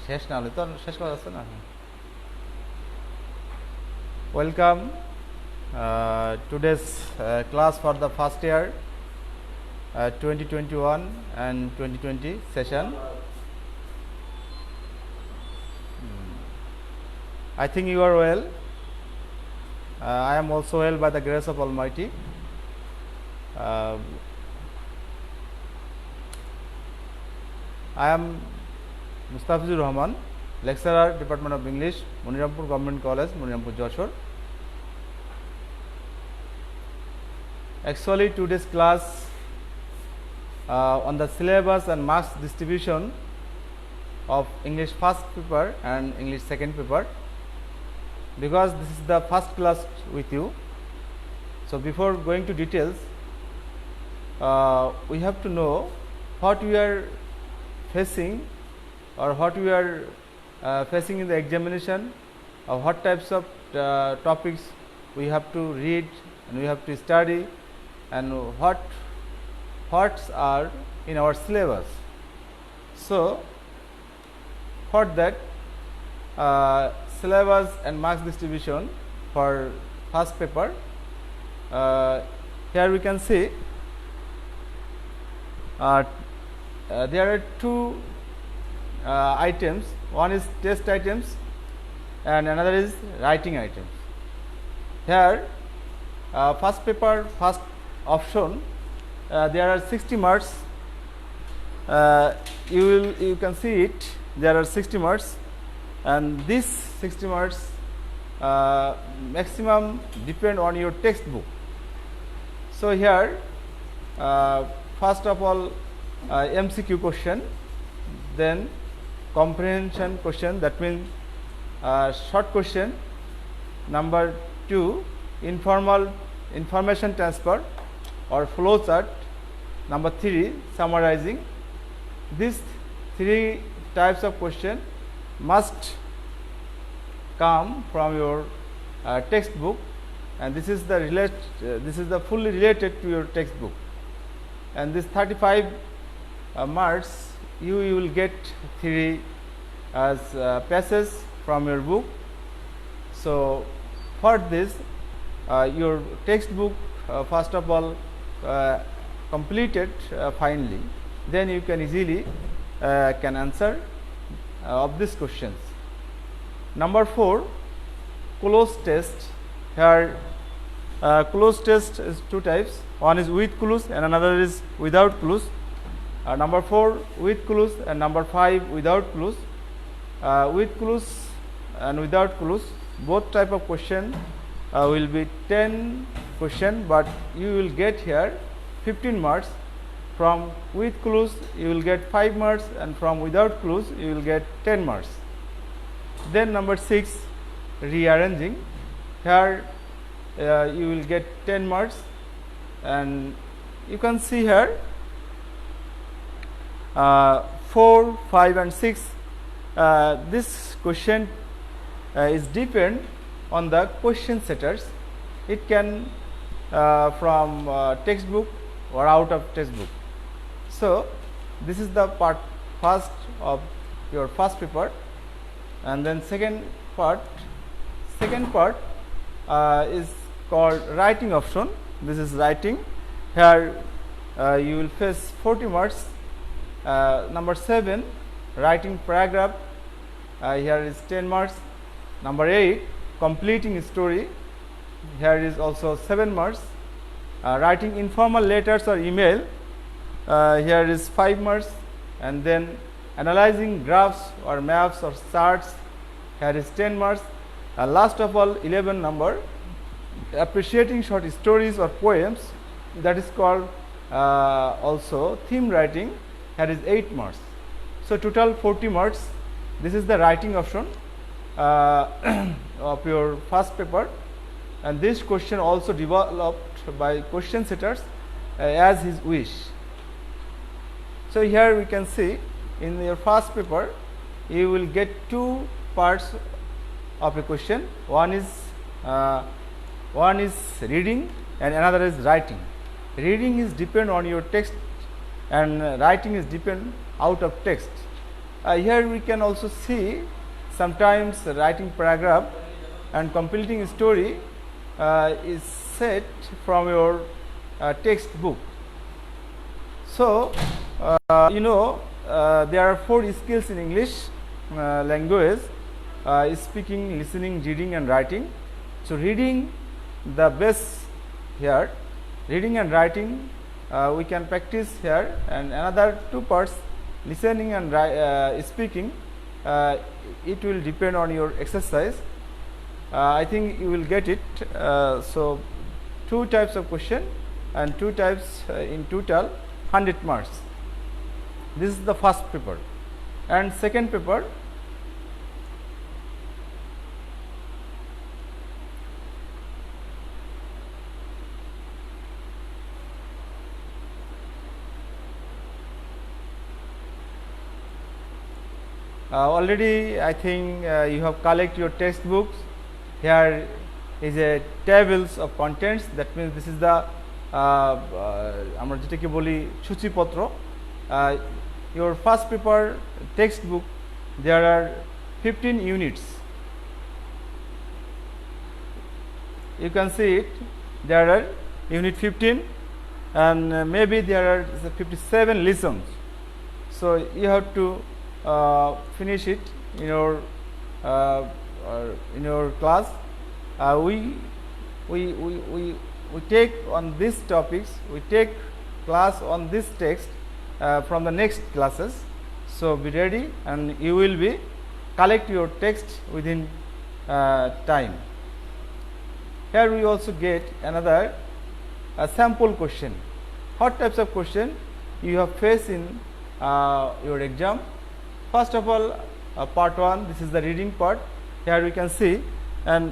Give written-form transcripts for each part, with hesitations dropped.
শেষ না হলে তো শেষ করা যাচ্ছে না। Welcome today's class for the first year 2021 and 2020 session. I think you are well. I am also well by the grace of Almighty. I am Mustafizur Rahman, lecturer, Department of English, Monirampur Government College, Monirampur, Joshore. Actually, today's class on the syllabus and marks distribution of English first paper and English second paper, because this is the first class with you. So before going to details, we have to know what we are facing or what we are facing in the examination, or what types of topics we have to read and we have to study, and what are in our syllabus. So for that syllabus and marks distribution for first paper, here we can see there are two items. One is test items and another is writing items. Here first paper, first option, there are 60 marks. You can see it, there are 60 marks, and this 60 marks maximum depend on your textbook. So here first of all MCQ question, then comprehension question, that means short question. Number 2, information transfer or flow chart. Number 3, summarizing. These 3 types of question must come from your textbook, and this is the fully related to your textbook. And this 35 marks you will get 3 as passages from your book. So for this your textbook first of all completed finally, then you can easily can answer of these questions. Number 4, cloze test. Here cloze test is 2 types. One is with cloze and another is without cloze. Number 4 with cloze and number 5 without cloze. With cloze and without cloze, both type of question will be 10 question, but you will get here 15 marks. From with cloze you will get 5 marks, and from without cloze you will get 10 marks. Then number 6, rearranging. Here you will get 10 marks, and you can see here 4, 5 and 6. This question is depend on the question setters. It can from textbook or out of textbook. So this is the part first of your first paper, and then second part is called writing option. This is writing. Here you will face 40 marks. Number 7, writing paragraph. Here is 10 marks. Number 8, completing story. Here is also 7 marks. Writing informal letters or email. Here is 5 marks. And then analyzing graphs or maps or charts. Here is 10 marks. Last of all, 11 number, appreciating short stories or poems. That is called also theme writing. Here is 8 marks. So total 40 marks. This is the writing option of your first paper, and this question also developed by question setters as his wish. So here we can see in your first paper you will get 2 parts of a question. One is reading and another is writing. Reading is depend on your text and writing is depend out of text. Here we can also see sometimes writing paragraph and completing a story is set from your textbook. So there are 4 skills in English language: speaking, listening, reading and writing. So reading the best here, reading and writing we can practice here, and another 2 parts, listening and speaking, it will depend on your exercise. I think you will get it. So 2 types of question and 2 types in total 100 marks. This is the first paper. And second paper, already I think you have collected your textbooks. Here is a tables of contents. That means this is the আমরা যেটাকে বলি সূচিপত্র. Your first paper textbook, there are 15 units. You can see it. There are unit 15, and maybe there are 57 lessons. So you have to finish it in your class. We take on these topics, we take class on this text from the next classes. So be ready, and you will be collect your text within time. Here we also get another sample question. What types of question you have faced in your exam? First of all, part 1, this is the reading part. Here we can see and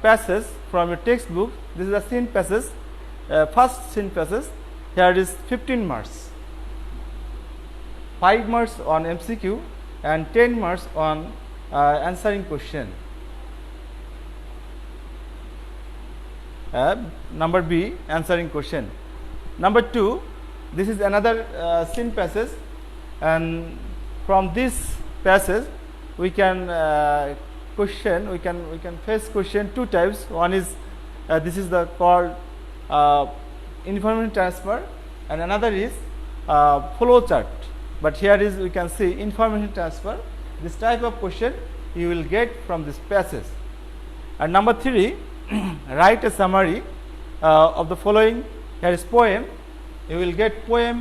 passage from your textbook. This is the scene passage, first scene passage. Here is 15 marks, 5 marks on MCQ and 10 marks on answering question. Number B, answering question. Number 2, this is another scene passage, and from this passage we can face question 2 types. One is this is the called information transfer, and another is flow chart. But here is we can see information transfer. This type of question you will get from this passage. And number 3, write a summary of the following. Here is poem. You will get poem.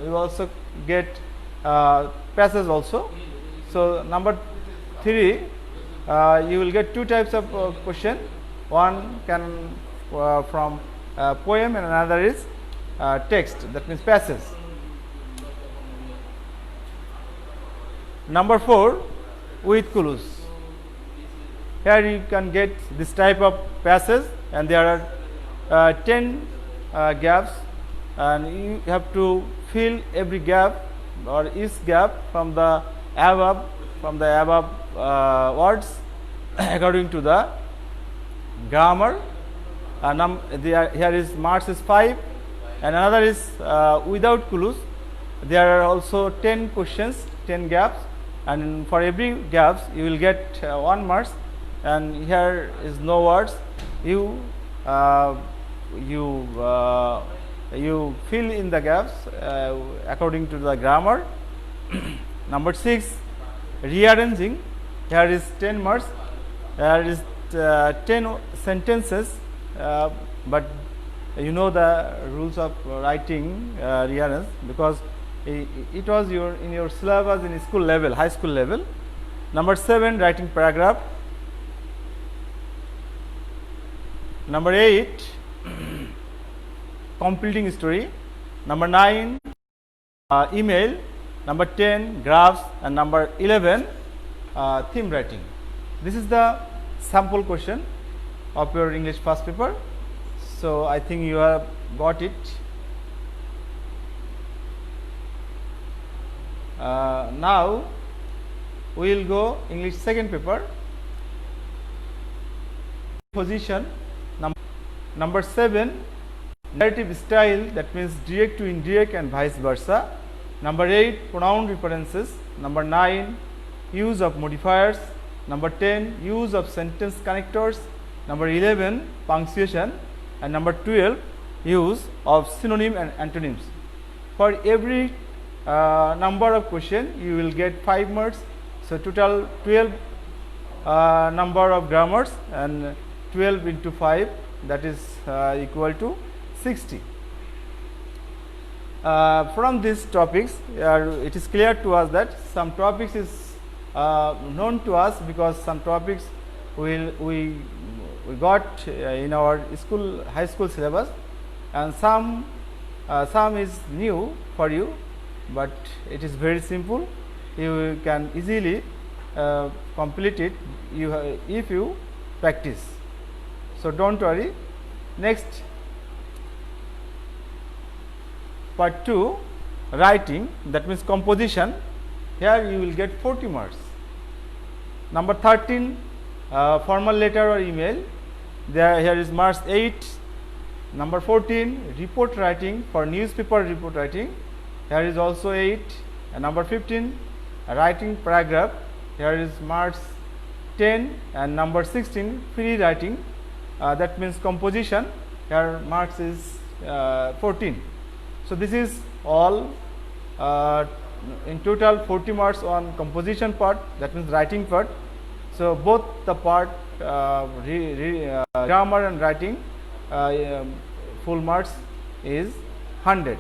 You will also get passage also. So number 3, you will get 2 types of question. One can from poem, and another is text, that means passage. Number 4, with clues. Here you can get this type of passage, and there are 10 gaps, and you have to fill every gap or each gap from the above words according to the grammar. Here is marks is 5, and another is without clues. There are also 10 questions, 10 gaps, and for every gaps you will get 1 marks. And here is no words. You fill in the gaps according to the grammar. Number 6, rearranging. Here is 10 marks. There is 10 sentences, but you know the rules of writing rearrange, because it was in your syllabus in school level, high school level. Number 7, writing paragraph. Number 8, completing story. Number 9, email. Number 10, graphs, and number 11, theme writing. This is the sample question of your English first paper. So I think you have got it. Now we will go English second paper. Position. Number 7, narrative style, that means direct to indirect and vice versa. Number 8, pronoun references. Number 9, use of modifiers. Number 10, use of sentence connectors. Number 11, punctuation. And number 12, use of synonym and antonyms. For every number of question, you will get 5 marks. So total 12 number of grammars, and 12 into 5, that is equal to 60. From these topics, it is clear to us that some topics is known to us, because some topics we got in our high school syllabus, and some is new for you, but it is very simple. You can easily complete it if you practice. So don't worry. Next, part 2, writing, that means composition. Here you will get 40 marks. Number 13, formal letter or email. Here is marks 8. Number 14, report writing, for newspaper report writing. Here is also 8. And number 15, writing paragraph. Here is marks 10. And number 16, free writing, that means composition. Here marks is 14. So this is all, in total 40 marks on composition part, that means writing part. So both the part, grammar and writing, full marks is 100.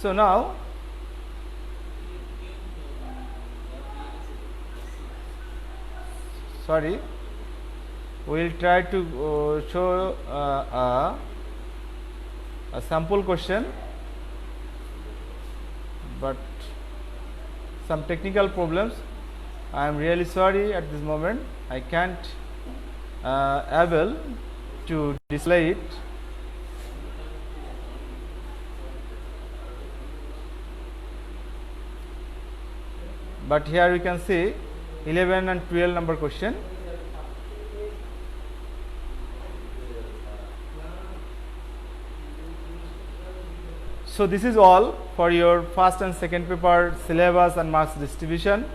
So now we will try to show a sample question, but some technical problems. I am really sorry at this moment I can't able to display it. But here we can see 11 and 12 number question. So this is all for your first and second paper syllabus and marks distribution.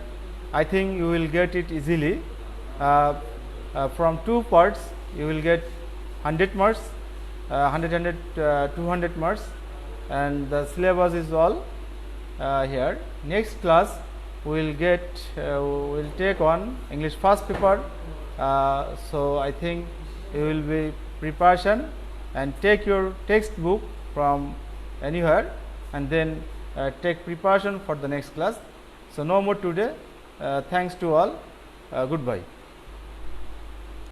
I think you will get it easily. From 2 parts you will get 100 marks, 200 marks, and the syllabus is all here. Next class we will take on English first paper. So I think you will be preparation and take your textbook from anywhere, and then take preparation for the next class. So no more today. Thanks to all. Goodbye.